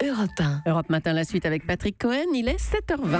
Europe 1. Europe Matin, la suite avec Patrick Cohen, il est 7h20.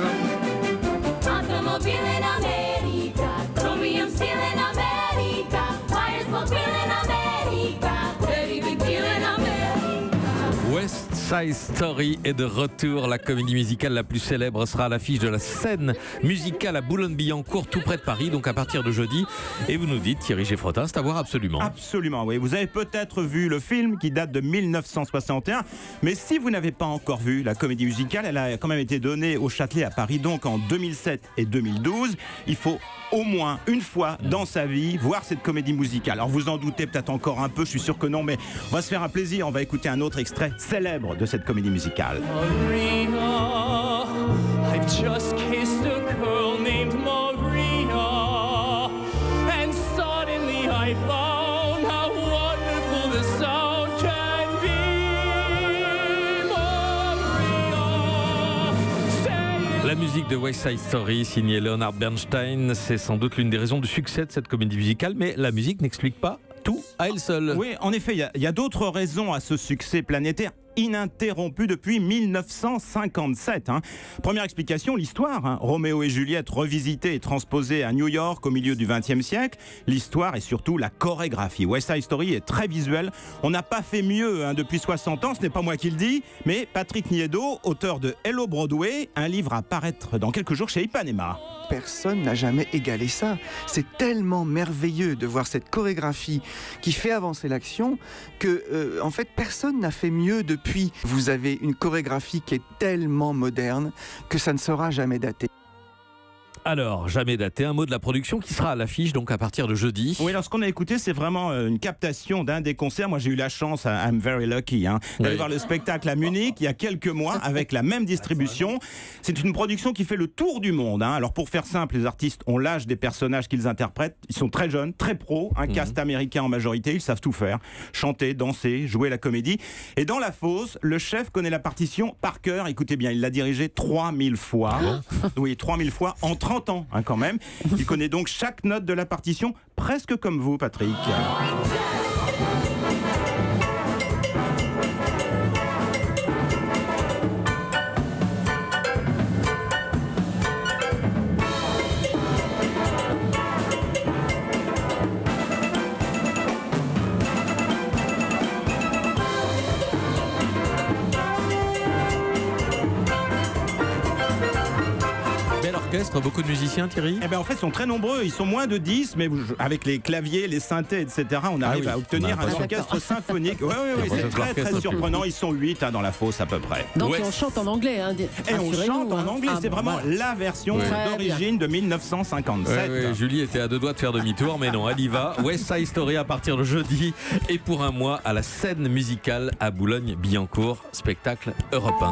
Automobile in America, chromium steel in America, wires mobile in America, very big deal in America. West Side Story est de retour. La comédie musicale la plus célèbre sera à l'affiche de la scène musicale à Boulogne-Billancourt, tout près de Paris, donc à partir de jeudi. Et vous nous dites, Thierry Geffrotin, c'est à voir absolument. Absolument, oui. Vous avez peut-être vu le film qui date de 1961, mais si vous n'avez pas encore vu la comédie musicale, elle a quand même été donnée au Châtelet à Paris, donc en 2007 et 2012. Il faut au moins une fois dans sa vie voir cette comédie musicale. Alors vous en doutez peut-être encore un peu, je suis sûr que non, mais on va se faire un plaisir. On va écouter un autre extrait célèbre de cette comédie musicale. Maria, I've just kissed a girl named Maria, and suddenly I found how wonderful the sound can be. Maria, say it. La musique de West Side Story, signée Leonard Bernstein, c'est sans doute l'une des raisons du succès de cette comédie musicale, mais la musique n'explique pas tout à elle seule. Oui, en effet, il y a d'autres raisons à ce succès planétaire ininterrompu depuis 1957. Première explication, l'histoire. Roméo et Juliette revisité et transposé à New York au milieu du XXe siècle. L'histoire et surtout la chorégraphie. West Side Story est très visuel. On n'a pas fait mieux depuis 60 ans, ce n'est pas moi qui le dis, mais Patrick Niedo, auteur de Hello Broadway, un livre à paraître dans quelques jours chez Ipanema. Personne n'a jamais égalé ça. C'est tellement merveilleux de voir cette chorégraphie qui fait avancer l'action que, en fait, personne n'a fait mieux depuis. Vous avez une chorégraphie qui est tellement moderne que ça ne sera jamais daté. Alors, jamais daté, un mot de la production qui sera à l'affiche donc à partir de jeudi. Oui, alors ce qu'on a écouté, c'est vraiment une captation d'un des concerts. Moi, j'ai eu la chance, I'm very lucky, d'aller voir le spectacle à Munich il y a quelques mois avec la même distribution. C'est une production qui fait le tour du monde. Alors, pour faire simple, les artistes ont l'âge des personnages qu'ils interprètent. Ils sont très jeunes, très pros, un cast américain en majorité. Ils savent tout faire, chanter, danser, jouer la comédie. Et dans la fosse, le chef connaît la partition par cœur. Écoutez bien, il l'a dirigée 3000 fois. Oui, 3000 fois en 30 ans quand même. Il connaît donc chaque note de la partition, presque comme vous, Patrick. Orchestre, beaucoup de musiciens, Thierry. En fait, ils sont très nombreux. Ils sont moins de 10, mais avec les claviers, les synthés, etc., on arrive à obtenir un orchestre symphonique. Oui, c'est très surprenant. Ils sont 8 dans la fosse à peu près. Donc on chante en anglais. Et on chante en anglais. C'est vraiment la version d'origine de 1957. Oui, Julie était à deux doigts de faire demi-tour, mais non, elle y va. West Side Story à partir de jeudi et pour un mois à la scène musicale à Boulogne-Billancourt. Spectacle Europe 1.